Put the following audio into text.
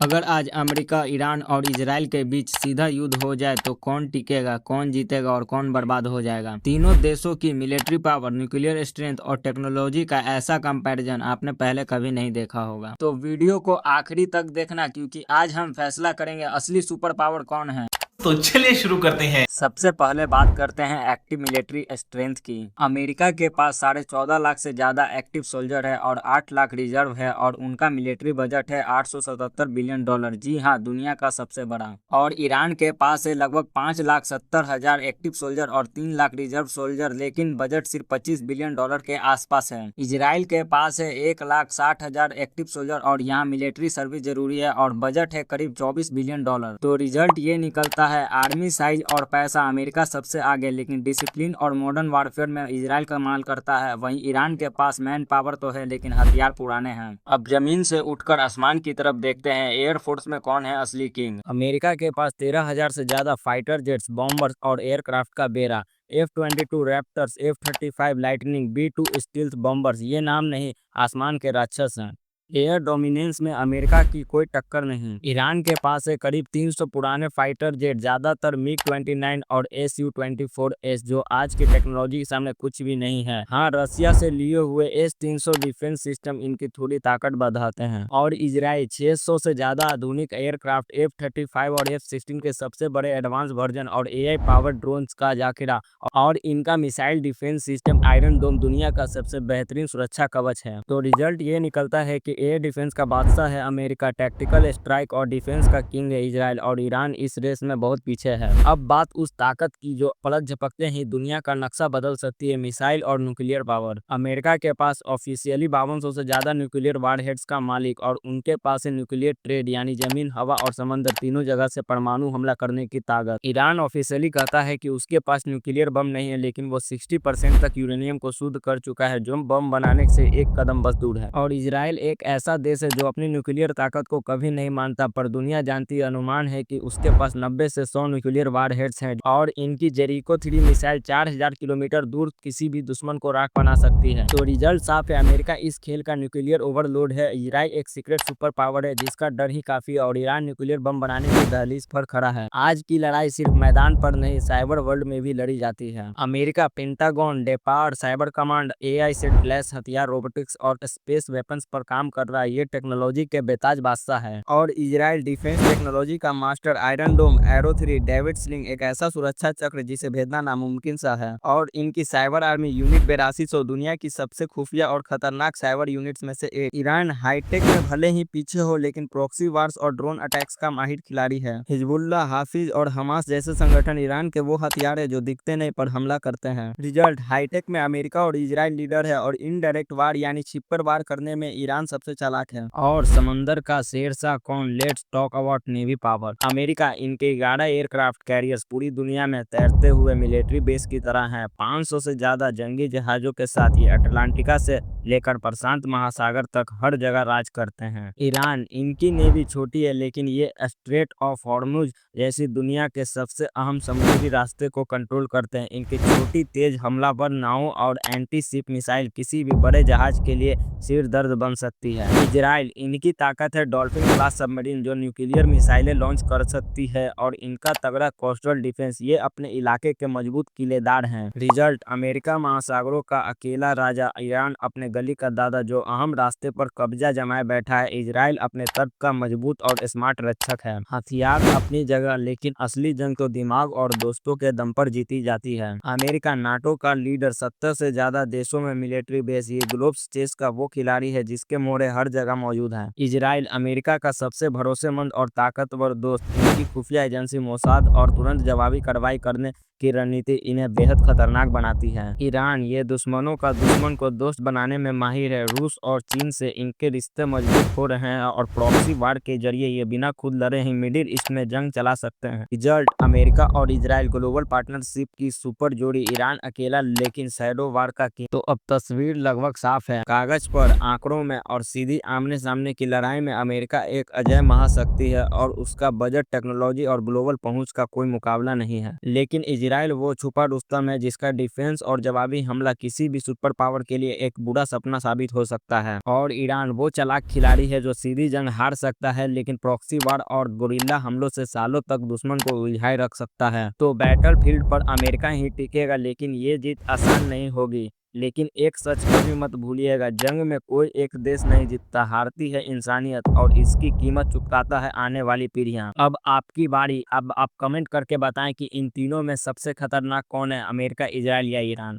अगर आज America, Iran और इजराइल के बीच सीधा युद्ध हो जाए तो कौन टिकेगा, कौन जीतेगा और कौन बर्बाद हो जाएगा। तीनों देशों की मिलिट्री पावर, न्यूक्लियर स्ट्रेंथ और टेक्नोलॉजी का ऐसा कंपैरिजन आपने पहले कभी नहीं देखा होगा। तो वीडियो को आखिरी तक देखना, क्योंकि आज हम फैसला करेंगे असली सुपर पावर कौन है। तो चलिए शुरू करते हैं। सबसे पहले बात करते हैं एक्टिव मिलिट्री स्ट्रेंथ की। अमेरिका के पास 14.5 लाख से ज्यादा एक्टिव सोल्जर है और 8 लाख रिजर्व है और उनका मिलिट्री बजट है $877 बिलियन। जी हाँ, दुनिया का सबसे बड़ा। और ईरान के पास है लगभग 5,70,000 एक्टिव सोल्जर और 3 लाख रिजर्व सोल्जर, लेकिन बजट सिर्फ $25 बिलियन के आसपास है। इजराइल के पास है 1,60,000 एक्टिव सोल्जर और यहाँ मिलिट्री सर्विस जरूरी है और बजट है करीब $24 बिलियन। तो रिजल्ट ये निकलता है आर्मी साइज और पैसा अमेरिका सबसे आगे, लेकिन डिसिप्लिन और मॉडर्न वारफेयर में इजराइल कमाल करता है। वहीं ईरान के पास मैन पावर तो है, लेकिन हथियार पुराने हैं। अब जमीन से उठकर आसमान की तरफ देखते हैं, एयरफोर्स में कौन है असली किंग। अमेरिका के पास 13,000 से ज्यादा फाइटर जेट्स, बॉम्बर्स और एयरक्राफ्ट का बेड़ा। F-22 raptors, F-35 lightning, B-2 stealth bombers, ये नाम नहीं, आसमान के राक्षस हैं। एयर डोमिनेंस में अमेरिका की कोई टक्कर नहीं। ईरान के पास है करीब 300 पुराने फाइटर जेट, ज्यादातर MiG-29 और Su-24S, जो आज की टेक्नोलॉजी के सामने कुछ भी नहीं है। हाँ, रसिया से लिए हुए S-300 डिफेंस सिस्टम इनकी थोड़ी ताकत बढ़ाते हैं। और इजराइल 600 से ज्यादा आधुनिक एयरक्राफ्ट, F-35 और F-16 के सबसे बड़े एडवांस वर्जन और AI पावर ड्रोन्स का जाकिरा, और इनका मिसाइल डिफेंस सिस्टम आयरन डोम दुनिया का सबसे बेहतरीन सुरक्षा कवच है। तो रिजल्ट ये निकलता है कि एयर डिफेंस का बादशाह है अमेरिका, टैक्टिकल स्ट्राइक और डिफेंस का किंग है इजराइल, और ईरान इस रेस में बहुत पीछे है। अब बात उस ताकत की जो पलक झपकते ही दुनिया का नक्शा बदल सकती है, मिसाइल और न्यूक्लियर पावर। अमेरिका के पास ऑफिशियली 5200 से ज्यादा न्यूक्लियर वारहेड्स का मालिक, और उनके पास है न्यूक्लियर ट्रेड यानी जमीन, हवा और समंदर तीनों जगह से परमाणु हमला करने की ताकत। ईरान ऑफिशियली कहता है कि उसके पास न्यूक्लियर बम नहीं है, लेकिन वो 60% तक यूरेनियम को शुद्ध कर चुका है, जो बम बनाने से एक कदम बस दूर है। और इजराइल एक ऐसा देश है जो अपनी न्यूक्लियर ताकत को कभी नहीं मानता, पर दुनिया जानती अनुमान है कि उसके पास 90 से 100 न्यूक्लियर वारहेड्स हैं, और इनकी जेरिको 3 मिसाइल 4000 किलोमीटर दूर किसी भी दुश्मन को राख बना सकती है। तो रिजल्ट साफ है, अमेरिका इस खेल का न्यूक्लियर ओवरलोड है, इजराइल एक सीक्रेट सुपर पावर है जिसका डर ही काफी है, और ईरान न्यूक्लियर बम बनाने की दहलीज पर खड़ा है। आज की लड़ाई सिर्फ मैदान पर नहीं, साइबर वर्ल्ड में भी लड़ी जाती है। अमेरिका पेंटागन, डेपार्ड, साइबर कमांड, AI से लैस हथियार, रोबोटिक्स और स्पेस वेपन्स पर काम कर रहा है। ये टेक्नोलॉजी के बेताज बादशाह है। और इजराइल डिफेंस टेक्नोलॉजी का मास्टर, आयरन डोम, एरो 3, डेविड स्लिंग, एक ऐसा सुरक्षा चक्र जिसे भेदना नामुमकिन सा है। और इनकी साइबर आर्मी यूनिट 8200, दुनिया की सबसे खुफिया और खतरनाक साइबर यूनिट्स में से एक। ईरान हाईटेक में भले ही पीछे हो, लेकिन प्रॉक्सी वार्स और ड्रोन अटैक्स का माहिर खिलाड़ी है। हिजबुल्लाह, हाफिज और हमास जैसे संगठन ईरान के वो हथियार है जो दिखते नहीं पर हमला करते हैं। रिजल्ट, हाईटेक में अमेरिका और इजराइल लीडर है, और इनडायरेक्ट वार यानी छिपर वार करने में ईरान सबसे चालाक है। और समंदर का शेरशाह कौन, let's talk about navy power. America, इनके 11 एयरक्राफ्ट कैरियर्स पूरी दुनिया में तैरते हुए मिलिट्री बेस की तरह हैं। 500 से ज्यादा जंगी जहाजों के साथ ये अटलांटिका से लेकर प्रशांत महासागर तक हर जगह राज करते हैं। ईरान, इनकी नेवी छोटी है, लेकिन ये स्ट्रेट ऑफ हॉर्मुज जैसी दुनिया के सबसे अहम समुद्री रास्ते को कंट्रोल करते हैं। इनकी छोटी तेज हमलावर नावों और एंटी शिप मिसाइल किसी भी बड़े जहाज के लिए सिर दर्द बन सकती है। इजराइल, इनकी ताकत है डॉल्फिन क्लास सबमरीन जो न्यूक्लियर मिसाइलें लॉन्च कर सकती है, और इनका तगड़ा कोस्टल डिफेंस, ये अपने इलाके के मजबूत किलेदार हैं। रिजल्ट, अमेरिका महासागरों का अकेला राजा, ईरान अपने गली का दादा जो अहम रास्ते पर कब्जा जमाए बैठा है, इजराइल अपने तर्क का मजबूत और स्मार्ट रक्षक है। हथियार अपनी जगह, लेकिन असली जंग तो दिमाग और दोस्तों के दम पर जीती जाती है। अमेरिका, नाटो का लीडर, 70 से ज्यादा देशों में मिलिट्री बेस, ये ग्लोब्स चेस का वो खिलाड़ी है जिसके मोहरे हर जगह मौजूद हैं। इजराइल, अमेरिका का सबसे भरोसेमंद और ताकतवर दोस्त, इनकी खुफिया एजेंसी मोसाद और तुरंत जवाबी कार्रवाई करने की रणनीति इन्हें बेहद खतरनाक बनाती है। ईरान, ये दुश्मनों का दुश्मन को दोस्त बनाने में माहिर है। रूस और चीन से इनके रिश्ते मजबूत हो रहे हैं, और प्रॉक्सी वार के जरिए ये बिना खुद लड़े ही मिडिल ईस्ट में जंग चला सकते हैं। रिजल्ट, अमेरिका और इजराइल ग्लोबल पार्टनरशिप की सुपर जोड़ी, ईरान अकेला लेकिन शैडो वार का किंग। तो अब तस्वीर लगभग साफ है, कागज पर, आंकड़ों में और सीधी आमने सामने की लड़ाई में अमेरिका एक अजय महाशक्ति है और उसका बजट, टेक्नोलॉजी और ग्लोबल पहुंच का कोई मुकाबला नहीं है। लेकिन इजराइल वो छुपा रुस्तम है जिसका डिफेंस और जवाबी हमला किसी भी सुपर पावर के लिए एक बुरा सपना साबित हो सकता है। और ईरान वो चालाक खिलाड़ी है जो सीधी जंग हार सकता है लेकिन प्रॉक्सी वार और गुरिल्ला हमलों से सालों तक दुश्मन को उलझाए रख सकता है। तो बैटलफील्ड पर अमेरिका ही टिकेगा, लेकिन ये जीत आसान नहीं होगी। लेकिन एक सच कभी मत भूलिएगा, जंग में कोई एक देश नहीं जीतता, हारती है इंसानियत और इसकी कीमत चुकाता है आने वाली पीढ़ियां। अब आपकी बारी। अब आप कमेंट करके बताएं कि इन तीनों में सबसे खतरनाक कौन है, अमेरिका, इजराइल या ईरान।